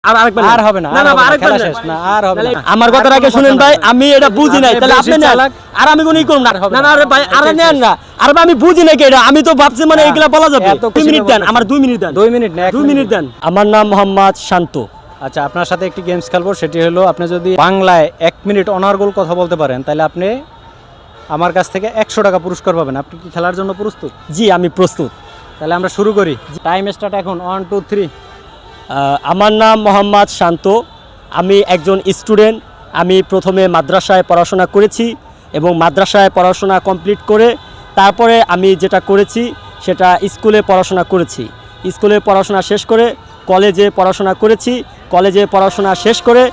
আর আরেকবার আর হবে না, না না আরেকবার খেলা শেষ না, আর হবে না। আমার কথাটা আগে শুনেন ভাই, আমি এটা বুঝি নাই, তাহলে আপনি নেন আর আমি কোনই করব না। না না আরে ভাই আরে নেন না, আরে ভাই আমি বুঝি নাই কি এটা, আমি তো ভাবছি মানে এগুলা বলা যাবে। 2 মিনিট দেন, আমার 2 মিনিট দেন। 2 মিনিট না, 2 মিনিট দেন। আমার নাম মোহাম্মদ শান্ত। আচ্ছা, আপনার সাথে একটি গেমস খেলবো, সেটি হলো আপনি যদি বাংলায় 1 মিনিট অনার্গল কথা বলতে পারেন তাহলে আপনি আমার কাছ থেকে 100 টাকা পুরস্কার পাবেন। আপনি কি খেলার জন্য প্রস্তুত? জি আমি প্রস্তুত। তাহলে আমরা শুরু করি। টাইম স্টার্ট এখন 1 2 3। আমার নাম মোহাম্মদ শান্ত, আমি একজন স্টুডেন্ট। আমি প্রথমে মাদ্রাসায় পড়াশোনা করেছি এবং মাদ্রাসায় পড়াশোনা কমপ্লিট করে তারপরে আমি যেটা করেছি সেটা স্কুলে পড়াশোনা করেছি। স্কুলে পড়াশোনা শেষ করে কলেজে পড়াশোনা করেছি। কলেজে পড়াশোনা শেষ করে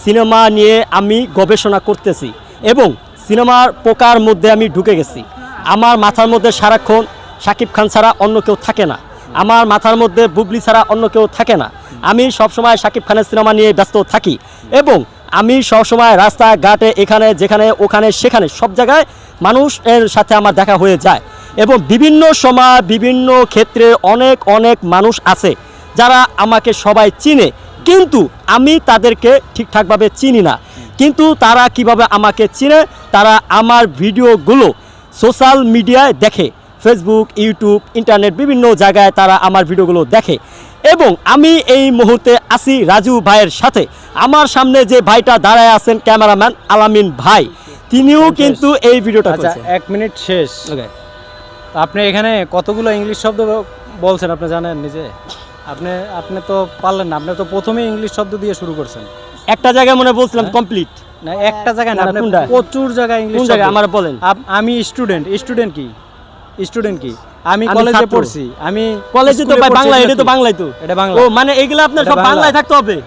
সিনেমা নিয়ে আমি গবেষণা করতেছি এবং সিনেমার পোকার মধ্যে আমি ঢুকে গেছি। আমার মাথার মধ্যে সারাক্ষণ শাকিব খান ছাড়া অন্য কেউ থাকে না, আমার মাথার মধ্যে বুবলি ছাড়া অন্য কেউ থাকে না। আমি সবসময় শাকিব খানের সিনেমা নিয়ে ব্যস্ত থাকি এবং আমি সবসময় রাস্তাঘাটে এখানে যেখানে ওখানে সেখানে সব জায়গায় মানুষের সাথে আমার দেখা হয়ে যায় এবং বিভিন্ন সময় বিভিন্ন ক্ষেত্রে অনেক অনেক মানুষ আছে যারা আমাকে সবাই চিনে, কিন্তু আমি তাদেরকে ঠিকঠাকভাবে চিনি না। কিন্তু তারা কিভাবে আমাকে চিনে, তারা আমার ভিডিওগুলো সোশ্যাল মিডিয়ায় দেখে, ফেসবুক, ইউটিউব, ইন্টারনেট বিভিন্ন জায়গায় তারা আমার ভিডিওগুলো দেখে। এবং আমি এই মুহূর্তে আছি রাজু ভাইয়ের সাথে। আমার সামনে যে ভাইটা দাঁড়ায় আছেন ক্যামেরাম্যান আলামিন ভাই, তিনিও কিন্তু এই ভিডিওটা আচ্ছা, করেছেন। 1 মিনিট শেষ। ওকে, আপনি এখানে কতগুলো ইংলিশ শব্দ বলছেন আপনি জানেন নিজে? আপনি তো পারলেন না, আপনি তো প্রথমেই ইংলিশ শব্দ দিয়ে শুরু করছেন। একটা জায়গায় মনে বলছিলাম কমপ্লিট না, একটা জায়গায় না, না, আপনি কোনটা? প্রচুর জায়গায় ইংলিশ কোন শব্দ। জায়গায় আমার বলেন। আমি স্টুডেন্ট কি? আমি আমি কলেজে ছাত্র। পড়ছি, আমি কলেজে তো স্কুলে ভাই পড়ছি, বাংলা, এগুলো এটা তো কি? বাংলাই তো। এটা বাংলা। ও মানে এইগুলা আপনার এটা সব বাংলা। বাংলায় থাকতে হবে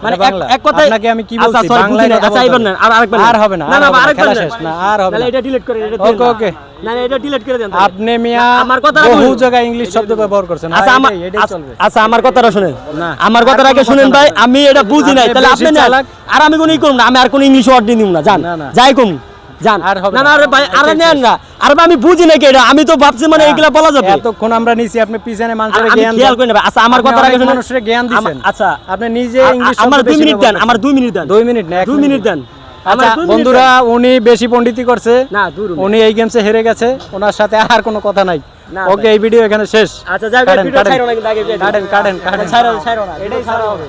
মানে এটা বাংলা। এক কথায়। আপনাকে আমি কি আচ্ছা, বলছি? sorry, বাংলায় বুঝি নাই। কথা আচ্ছা, বলতে এবার নেন, আর আরেকবার নেন। আর হবে না, না না আর হবে না, আরেকবার খেলা নেন। শেষ না, আর হবে নাহলে না। এটা ডিলিট করে এটা ওকে, ওকে। না না এটা ডিলিট করে দেন। আপনি মিয়া আমার কথা বহু জায়গায় ইংলিশ শব্দ ব্যবহার করছেন। আচ্ছা আমার এটাই চলবে। আচ্ছা আমার কথাটা শুনেন। না, আমার কথাটা আর আগে কোনো শুনেন কথা ভাই, না। আমি এটা বুঝি নাই, আপনি তাহলে বেশি আপনি নেন চালাক। আর আমি কোনই করব না, আমি আর কোন ইংলিশ ওয়ার্ড দিব না। জান না, না। যাই কম জান। আর হবে না না। না আরে ভাই আরে এটাই নেন শেষ। না, আরে ভাই আমি বুঝি নাই কি এটা, আমি তো ভাবছি মানে এগুলা বলা যাবে। এতক্ষণ আমরা নিছি, আপনি পিছনে মানুষের আমি জ্ঞান খেয়াল দেন। করি না ভাই। আচ্ছা আমার আপনি কথাটা আগে অনেক শুনেন। মানুষের জ্ঞান দিছেন। আচ্ছা আপনি নিজে ইংলিশ আমার শব্দ 2 বেশি মিনিট দেন, ব্যবহার আমার 2 মিনিট দেন। 2 মিনিট না, 2 মিনিট দেন। আচ্ছা আমার 2 মিনিট বন্ধুরা, উনি বেশি পণ্ডিতি করছে, না, দূর হইন। উনি এই গেমসে হেরে গেছে, ওনার সাথে আর কোনো কথা নাই। না, ওকে, এই ভিডিও এখানে শেষ। আচ্ছা যাই কাটেন, ভিডিও কাটেন। ছাইরো না কিন্তু আগে কাটেন, কাটেন। ছাইরো না, এটাই ছাড়া হবে।